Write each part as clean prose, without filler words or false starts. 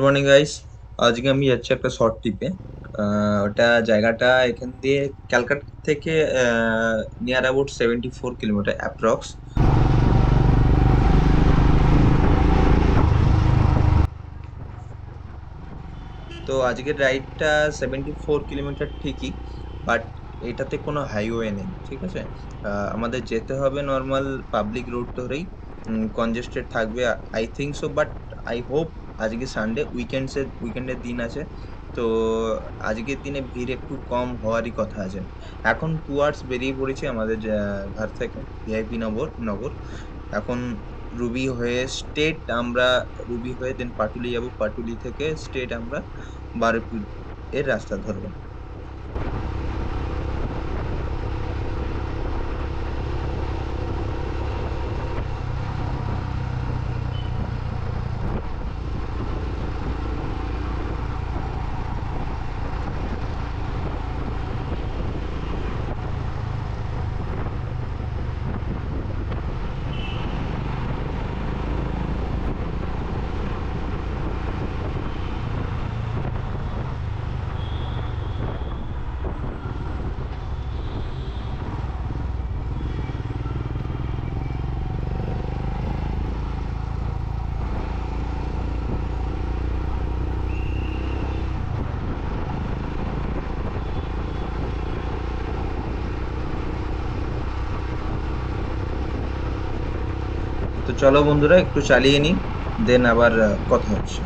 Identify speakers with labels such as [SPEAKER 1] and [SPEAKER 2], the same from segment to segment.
[SPEAKER 1] Morning guys. আজকে আমি যাচ্ছি একটা শর্ট ট্রিপে। ওটা জায়গাটা এখান দিয়ে ক্যালকাটা থেকে নিয়ার অ্যাবাউট 74 কিলোমিটার অ্যাপ্রক্স। তো আজকের রাইডটা 74 কিলোমিটার ঠিকই, বাট এটাতে কোনো হাইওয়ে নেই, ঠিক আছে। আমাদের যেতে হবে নর্মাল পাবলিক রোড ধরেই। কনজেস্টেড থাকবে, I think so, but I hope. আজকে সানডে, উইকেন্ডের দিন আছে, তো আজকের দিনে ভিড় একটু কম হওয়ারই কথা আছে। এখন টুয়ার্ডস বেরিয়ে পড়েছি আমাদের ঘর থেকে, ভিআইপি নগর। এখন রুবি হয়ে স্টেট আমরা, রুবি হয়ে দেন পাটুলি যাব, পাটুলি থেকে স্টেট আমরা বারুইপুর এর রাস্তা ধরবো। তো চলো বন্ধুরা, একটু চালিয়ে নিই, দেন আবার কথা হচ্ছে।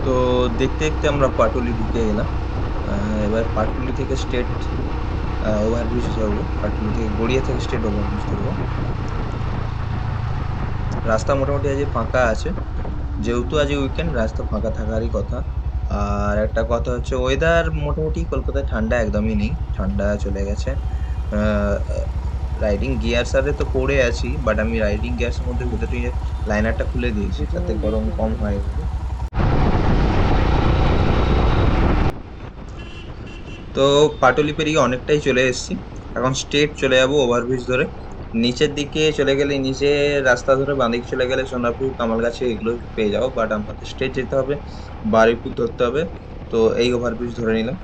[SPEAKER 1] তো দেখতে দেখতে আমরা পাটুলি ঢুকে গেলাম। এবার পাটুলি থেকে স্টেট ওভারব্রিজ ধরবো, পাটুলি থেকে গড়িয়া থেকে স্টেট ওভারব্রিজ ধরবো। রাস্তা মোটামুটি আজ ফাঁকা আছে, যেহেতু আজ উইকেন্ড, রাস্তা ফাঁকা থাকারই কথা। আর একটা কথা হচ্ছে, ওয়েদার মোটামুটি কলকাতায় ঠান্ডা একদমই নেই, ঠান্ডা চলে গেছে। রাইডিং গিয়ার সারে তো পরে আছি, বাট আমি রাইডিং গিয়ার্সের মধ্যে ভেতরে লাইনারটা খুলে দিয়েছি যাতে গরম কম হয় একটু। তো পাটুলি পেরিয়ে অনেকটাই চলে এসেছি, এখন স্ট্রেট চলে যাবো ওভারব্রিজ ধরে। নিচের দিকে চলে গেলে, নিচে রাস্তা ধরে বাঁদিকে চলে গেলে সোনারপুর, কামালগাছি এগুলো পেয়ে যাবো, বাট আমাদের স্ট্রেট যেতে হবে, বারুইপুর ধরতে হবে। তো এই ওভারব্রিজ ধরে নিলাম।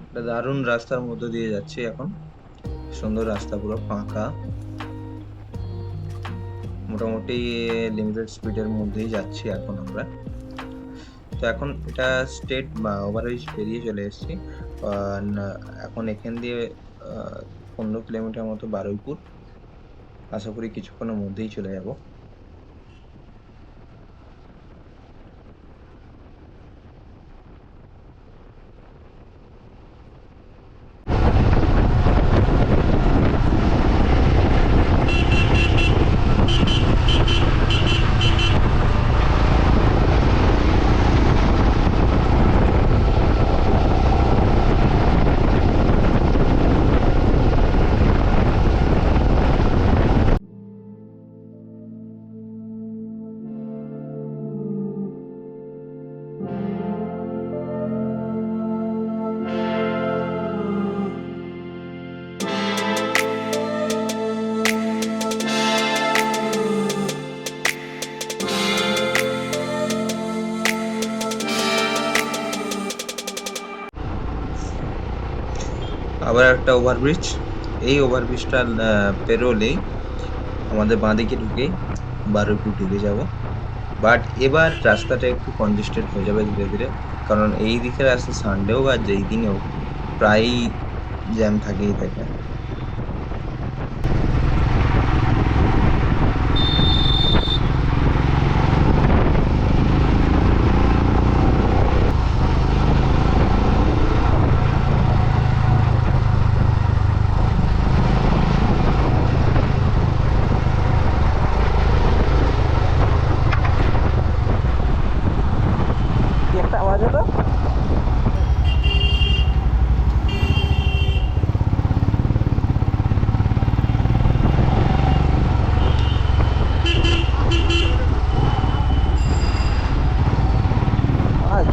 [SPEAKER 1] একটা দারুণ রাস্তার মধ্য দিয়ে যাচ্ছি এখন। সুন্দর রাস্তা, পুরো ফাঁকা। মোটামুটি লিমিটেড স্পিডের মধ্যেই যাচ্ছি এখন আমরা। তো এখন এটা স্টেট বা ওভারব্রিজ পেরিয়ে চলে এসেছি। এখন এখান দিয়ে 15 কিলোমিটার মতো বারুইপুর। আশা করি কিছুক্ষণের মধ্যেই চলে যাব। আবার একটা ওভারব্রিজ। এই ওভারব্রিজটা পেরোলেই আমাদের বাঁদিকে ঢুকে বারুইপুর ঢুকে যাব। বাট এবার রাস্তাটা একটু কনজেস্টেড হয়ে যাবে ধীরে ধীরে, কারণ এই দিকের রাস্তা সানডে হোক আর যেই দিনে হোক প্রায়ই জ্যাম থাকেই থাকে। একটা আওয়াজ হতো।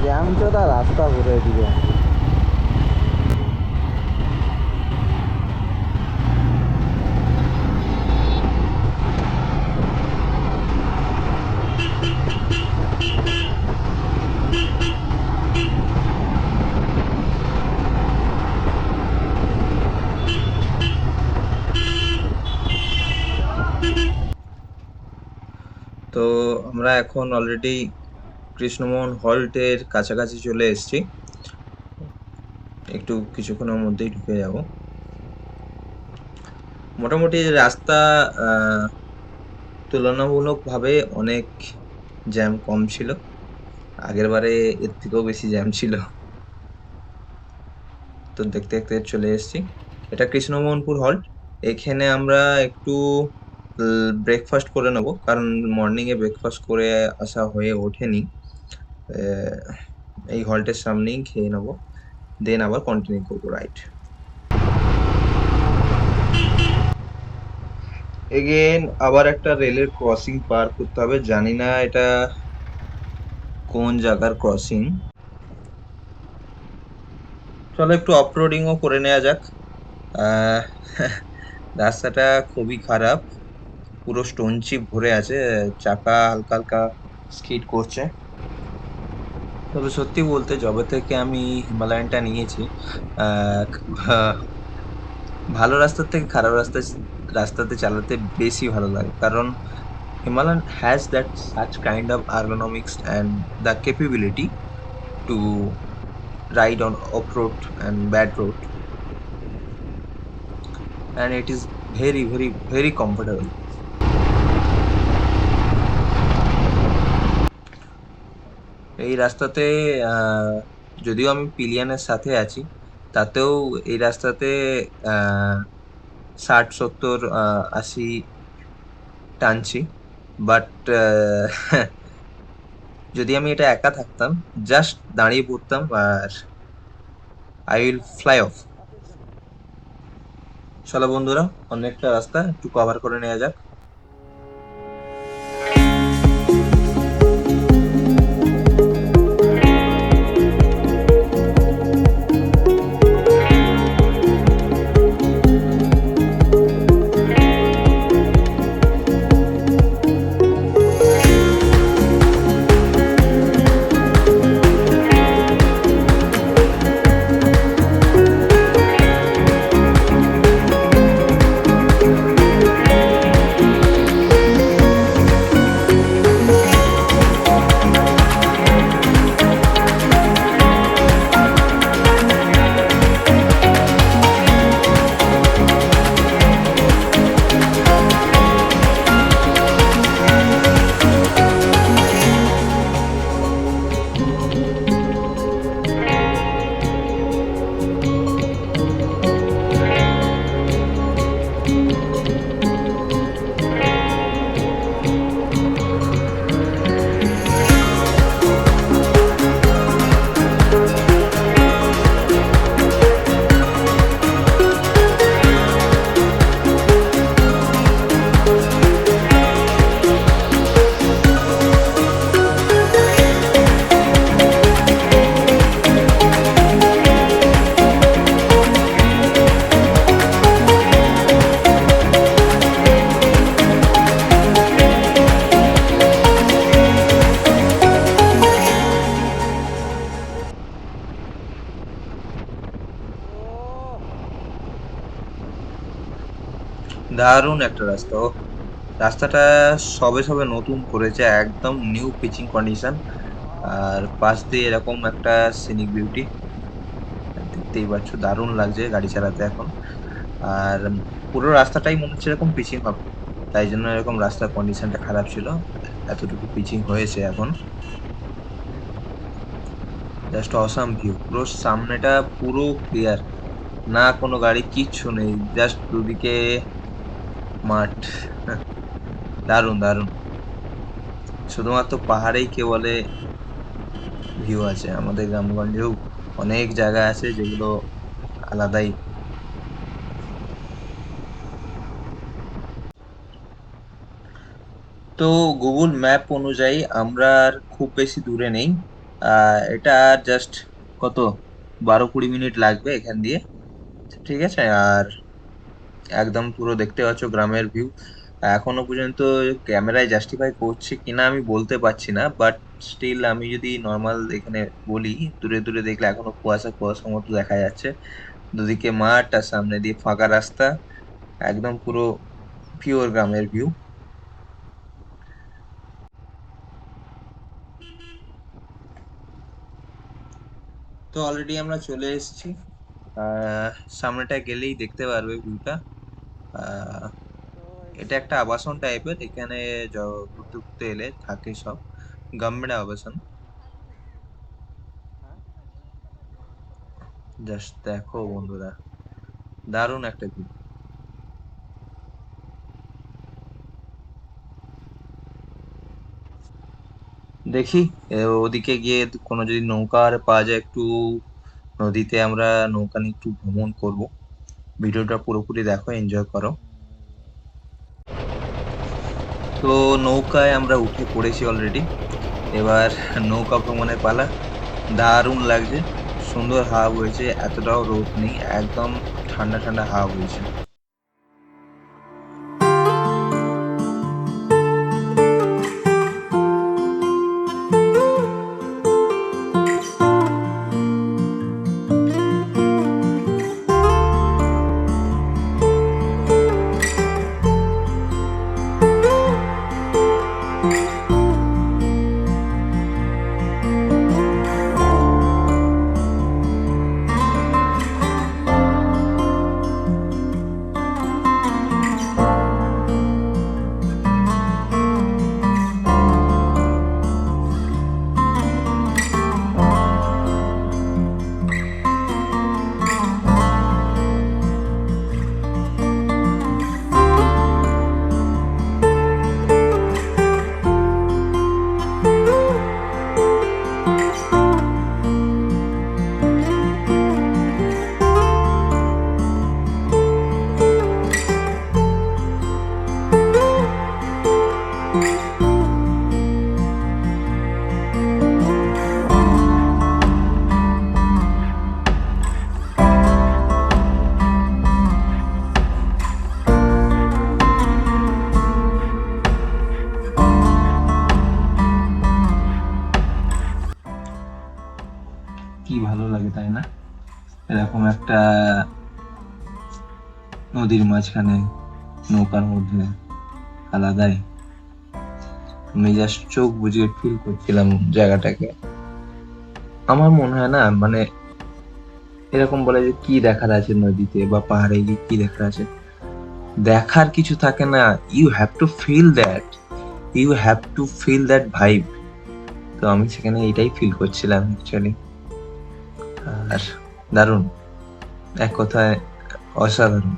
[SPEAKER 1] জ্যাম চোদা রাস্তা পুরো এদিকে। তো আমরা এখন অলরেডি কৃষ্ণমোহন হল্টের কাছাকাছি চলে এসেছি। একটু কিছুক্ষণের মধ্যেই ঢুকে যাব। মোটামুটি রাস্তা তুলনামূলকভাবে অনেক জ্যাম কম ছিল। আগের বারে এর থেকেও বেশি জ্যাম ছিল। তো দেখতে দেখতে চলে এসেছি। এটা কৃষ্ণমোহনপুর হল্ট। এখানে আমরা একটু ব্রেকফাস্ট করে নেব, কারণ মর্নিং এ ব্রেকফাস্ট করে আসা হয়ে ওঠেনি। এই হল্টের সামনেই খেয়ে নেব, দেন আবার কন্টিনিউ করবো রাইড। এগেন আবার একটা রেলের ক্রসিং পার করতে হবে। জানি না এটা কোন জায়গার ক্রসিং। চলো একটু অফরোডিংও করে নেওয়া যাক। রাস্তাটা খুবই খারাপ, পুরো স্টোন চিপ ভরে আছে, চাকা হালকা হালকা স্কিড করছে। তবে সত্যি বলতে যবে থেকে আমি হিমালয়ানটা নিয়েছি, ভালো রাস্তার থেকে খারাপ রাস্তাতে চালাতে বেশি ভালো লাগে, কারণ Himalayan has that such kind of ergonomics and the capability to ride on off-road and bad road, and it is very very very comfortable. এই রাস্তাতে যদিও আমি পিলিয়নের সাথে আছি, তাতেও এই রাস্তাতে 60 70 80 টানছি। বাট যদি আমি এটা একা থাকতাম, জাস্ট দাঁড়িয়ে পড়তাম আর আই উইল ফ্লাই অফ। চলো বন্ধুরা, অনেকটা রাস্তা একটু কভার করে নেওয়া যাক। দারুণ একটা রাস্তা। ও রাস্তাটা সবে সবে নতুন করেছে, একদম নিউ পিচিং কন্ডিশন। আর পাশ দিয়ে এরকম একটা সিনিক বিউটি, দেখতেই পাচ্ছ দারুণ লাগছে গাড়ি চালাতে এখন। আর পুরো রাস্তাটাই মনে হচ্ছে এরকম পিচিং হবে, তাই জন্য এরকম রাস্তার কন্ডিশনটা খারাপ ছিল, এতটুকু পিচিং হয়েছে এখন। জাস্ট অসাম ভিউ, পুরো সামনেটা পুরো ক্লিয়ার, না কোনো গাড়ি, কিচ্ছু নেই, জাস্ট দুদিকে মাঠ। দারুণ দারুণ। শুধুমাত্র পাহাড়েই কে বলে ভিউ আছে, আমাদের গ্রামগঞ্জেও অনেক জায়গা আছে যেগুলো আলাদাই। তো গুগল ম্যাপ অনুযায়ী আমরা আর খুব বেশি দূরে নেই। এটা আর জাস্ট কত 12-20 মিনিট লাগবে এখান দিয়ে, ঠিক আছে। আর একদম পুরো দেখতে পাচ্ছ গ্রামের ভিউ। এখনো পর্যন্ত ক্যামেরায় জাস্টিফাই করছে কিনা আমি বলতে পারছি না, বাট স্টিল আমি যদি নর্মাল এখানে বলি, দূরে দূরে দেখলে এখনো কুয়াশা কুয়াশা মতো দেখা যাচ্ছে, দুদিকে মাঠ আর সামনে দিয়ে ফাঁকা রাস্তা, একদম পুরো পিওর গ্রামের ভিউ। তো অলরেডি আমরা চলে এসেছি, আহ সামনেটা গেলেই দেখতে পারবে ভিউটা। আহ এটা একটা আবাসন টাইপের, এখানে ঘুরতে ঘুরতে এলে থাকে সব, গভর্নমেন্ট আবাসন। জাস্ট দেখো বন্ধুরা, দারুণ একটা ভিউ। দেখি ওদিকে গিয়ে কোনো যদি নৌকা আর পাওয়া যায়, একটু নদীতে আমরা নৌকা নিয়ে একটু ভ্রমণ করব। ভিডিওটা পুরোপুরি দেখো, এনজয় করো। তো নৌকায় আমরা উঠে পড়েছি অলরেডি, এবার নৌকা ভ্রমণের পালা। দারুণ লাগছে, সুন্দর হাওয়া বইছে, এতটাও রোদ নেই, একদম ঠান্ডা ঠান্ডা হাওয়া বইছে। কি ভালো লাগে তাই না, এরকম একটা নদীর মাঝখানে নৌকার মধ্যে, আলাদাই। আমি জাস্ট চোখ বুজিয়ে ফিল করছিলাম জায়গাটাকে। আমার মনে হয় না, মানে এরকম বলে যে কি দেখার আছে নদীতে বা পাহাড়ে গিয়ে কি দেখার আছে, দেখার কিছু থাকে না। You have to feel that, you have to feel that vibe. তো আমি সেখানে এটাই ফিল করছিলাম অ্যাকচুয়ালি। আর দারুণ, এক কথায় অসাধারণ।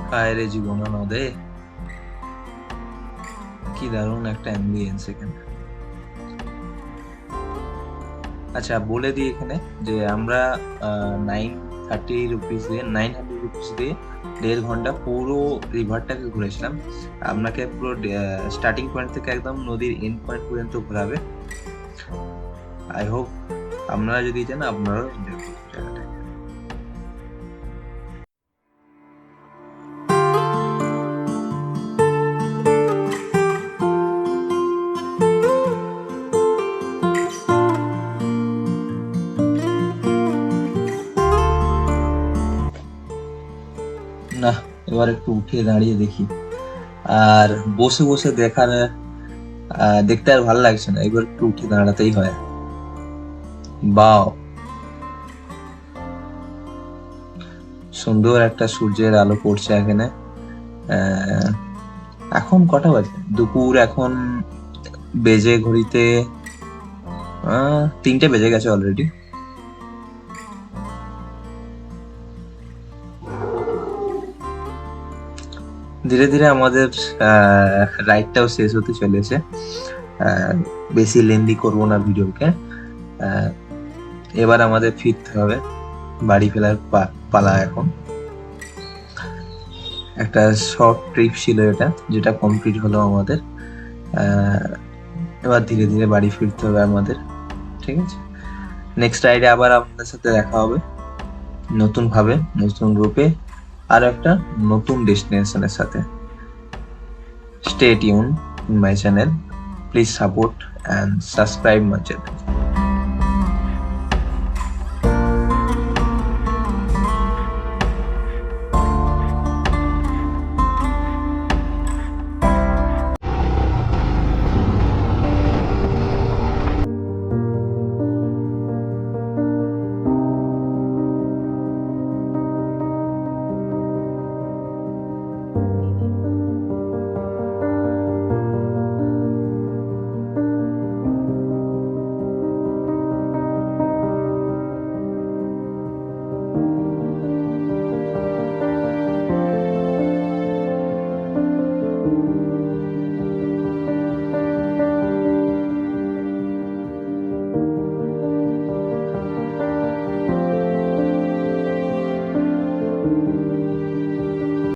[SPEAKER 1] হায় রে জীবন নদে, কি দারুণ একটা অ্যাম্বিয়েন্স এখানে। আচ্ছা বলে দিই এখানে যে আমরা 930 রুপিস দিয়ে, 900 রুপিস দিয়ে 1.5 ঘন্টা পুরো রিভারটাকে ঘুরেছিলাম। আপনাকে পুরো স্টার্টিং পয়েন্ট থেকে একদম নদীর এন্ড পয়েন্ট পর্যন্ত ঘোরাবে। আই হোপ আপনারা যদি যান আপনারাও এনজয় করবেন জায়গাটা। না, এবার একটু উঠে দাঁড়িয়ে দেখি। আর বসে বসে দেখতে আর ভালো লাগছে না, এবার একটু উঠে দাঁড়াতেই হয়। বাও, সুন্দর একটা সূর্যের আলো পড়ছে এখানে। আহ, এখন কটা বাজে? দুপুর এখন বেজে ঘড়িতে 3টে বেজে গেছে অলরেডি। ধীরে ধীরে আমাদের রাইডটাও শেষ হতে চলেছে। আহ, বেশি লেন্দি করব না ভিডিওকে। আহ, এবার আমাদের ফিরতে হবে, বাড়ি ফেরার পালা এখন। একটা শর্ট ট্রিপ ছিল এটা, যেটা কমপ্লিট হলো আমাদের। আহ, এবার ধীরে ধীরে বাড়ি ফিরতে হবে আমাদের। ঠিক আছে, নেক্সট রাইডে আবার আপনাদের সাথে দেখা হবে, নতুন ভাবে, নতুন রূপে, আর একটা নতুন ডেস্টিনেশনের সাথে। Stay tune in my channel, please support and subscribe my channel.